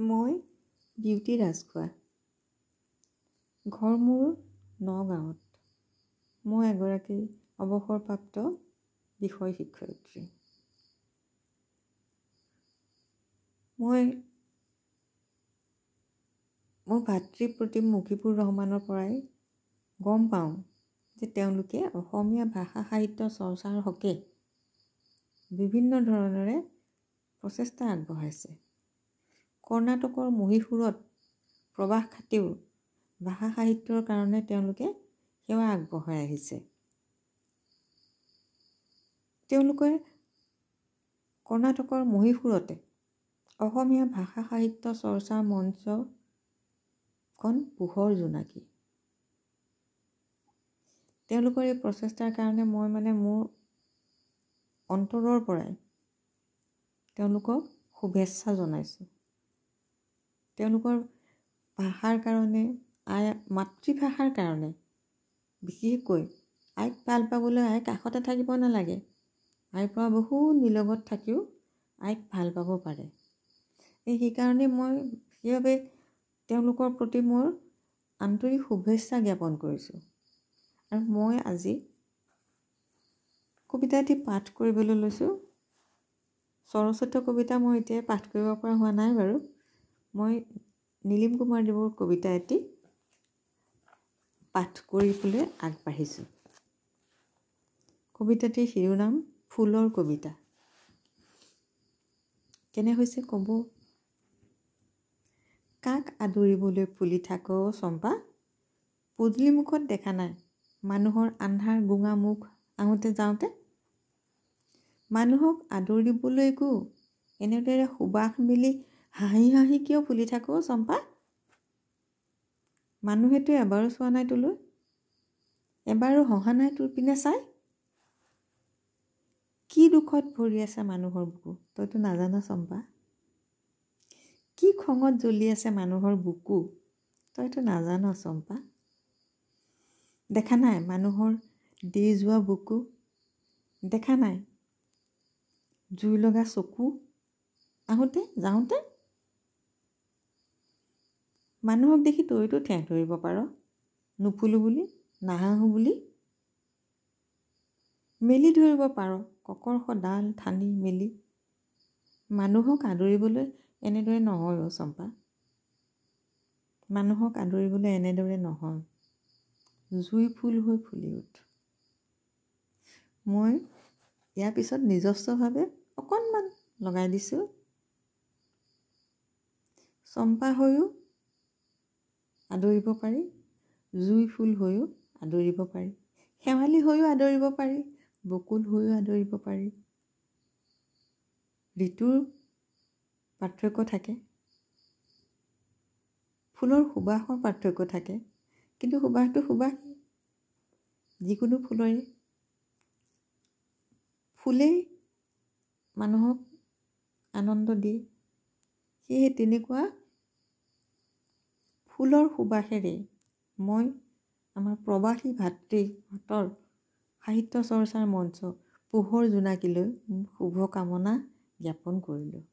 মই বিউটি ৰাজখোৱা। ঘৰ মোৰ নগাঁৱত। মই এগৰাকী অৱসৰপ্ৰাপ্ত বিষয় শিক্ষয়িত্ৰী। মই মোৰ ভাতৃপ্ৰতিম মুকিবুৰ ৰহমানৰ পৰাই গম পাওঁ যে তেওঁলোকে অসমীয়া ভাষা সাহিত্য চৰ্চাৰ হকে বিভিন্ন ধৰণেৰে প্ৰচেষ্টা আগবঢ়াইছে। কৰ্ণাটকৰ মহীশূৰত প্ৰবাস খাটিও ভাষা সাহিত্যৰ কাৰণে তেওঁলোকে সেৱা আগবঢ়াই আহিছে। তেওঁলোকে কৰ্ণাটকৰ মহীশূৰতে অসমীয়া ভাষা সাহিত্য চৰ্চা মঞ্চখন পোহৰ জোনাকী। তেওঁলোকৰ এই প্ৰচেষ্টাৰ কাৰণে মই মোৰ অন্তৰৰ পৰাই তেওঁলোকক শুভেচ্ছা জনাইছোঁ। তেওঁলোকৰ ভাষাৰ কাৰণে মাতৃভাষাৰ কাৰণে বিশেষকৈ আইক ভাল পাবলৈ আইক কাষতে থাকিব নালাগে। আইৰ পৰা বহু নিলগত থাকিও আইক ভাল পাব পাৰে। সেইকাৰণে মই সেইবাবে তেওঁলোকৰ প্ৰতি মোৰ আন্তৰিক শুভেচ্ছা জ্ঞাপন কৰিছোঁ। আৰু মই আজি কবিতা এটি পাঠ কৰিবলৈ লৈছোঁ। সৰস্বতী কবিতা মই এতিয়া পাঠ কৰিব পৰা হোৱা নাই বাৰু। মই নীলিম কুমাৰ দেৱৰ কবিতা এটি পাঠ কৰিবলৈ আগবাঢ়িছোঁ। কবিতাটিৰ শিৰোনাম ফুলৰ কবিতা। কেনে হৈছে ক'ব। কাক আদৰিবলৈ ফুলি থাক চম্পা, পদূলি মুখত দেখা নাই মানুহৰ আন্ধাৰ গোঙা মুখ আহোঁতে যাওঁতে। মানুহক আদৰিবলৈকো এনেদৰে সুবাস মেলি হাঁহি হাঁহি কিয় ফুলি থাক চম্পা। মানুহেতো এবাৰো চোৱা নাই তোলৈ, এবাৰো হহা নাই তোৰ পিনে চাই। কি দুখত ভৰি আছে মানুহৰ বুকু তইতো নাজানা চম্পা। কি খঙত জ্বলি আছে মানুহৰ বুকু তইতো নাজানা চম্পা। দেখা নাই মানুহৰ দেই যোৱা বুকু, দেখা নাই জুই লগা চকু আহোঁতে যাওঁতে। মানুহক দেখি তইতো ঠেহ ধৰিব পাৰ, নুফুলো বুলি নাহাঁহো বুলি। মেলি ধৰিব পাৰ ককৰ্ষ ডাল ঠানি মেলি। মানুহক আদৰিবলৈ এনেদৰে নহয় অ চম্পা। মানুহক আদৰিবলৈ এনেদৰে নহয়, জুই ফুল হৈ ফুলি উঠ। মই ইয়াৰ পিছত নিজস্বভাৱে অকণমান লগাই দিছোঁ। চম্পা হৈও আদৰিব পাৰি, জুই ফুল হৈও আদৰিব পাৰি, শেৱালি হৈও আদৰিব পাৰি, বকুল হৈও আদৰিব পাৰি। ঋতুৰ পাৰ্থক্য থাকে, ফুলৰ সুবাসৰ পাৰ্থক্য থাকে, কিন্তু সুবাসটো সুবাসেই। যিকোনো ফুলেই মানুহক আনন্দ দিয়ে। সেয়ে তেনেকুৱা ফুলৰ সুবাসেৰে মই আমাৰ প্ৰবাসী ভাতৃহঁতৰ সাহিত্য চৰ্চাৰ মঞ্চ পোহৰ জোনাকীলৈ শুভকামনা জ্ঞাপন কৰিলোঁ।